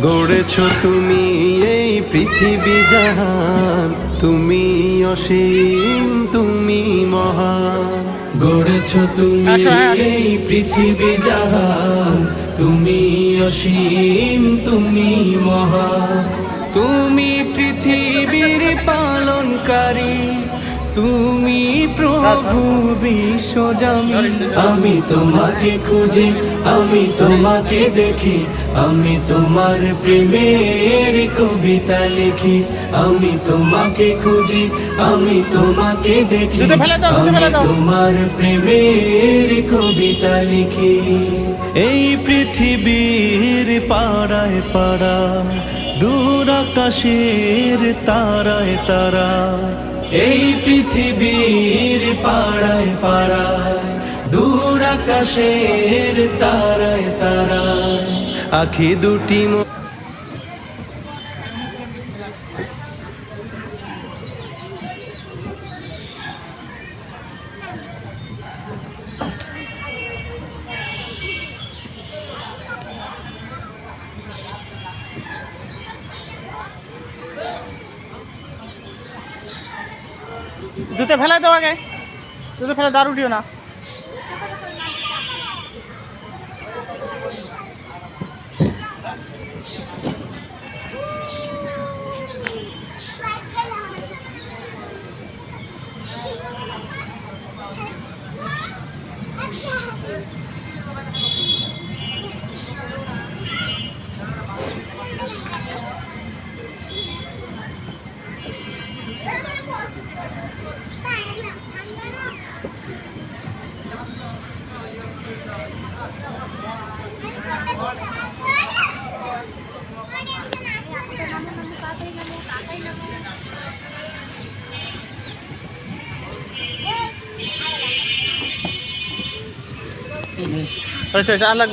গড়েছ তুমি এই পৃথিবী জাহান, তুমি অসীম তুমি মহান। গড়েছ তুমি এই পৃথিবী জাহান, তুমি অসীম তুমি মহান। তুমি পৃথিবীর পালনকারী, তুমি প্রভু বিশ্বজামিন। আমি তোমাকে খুঁজি, আমি তোমাকে দেখি, আমি তোমার প্রেমের কবিতা লিখি। আমি তোমাকে খুঁজি, আমি তোমাকে দেখি, আমি তোমার প্রেমের কবিতা লিখি। এই পৃথিবীর পাড়ায় পাড়ায়, দূর আকাশের তারায় তারায়, এই পৃথিবীর পাড়ায় পাড়ায়, দূর আকাশের তারায় তারায়, আখি দুটি জুতো ফেলে দাও আগে, জুতো ফেলে দাঁড় উঠিও না। আর লাগবে।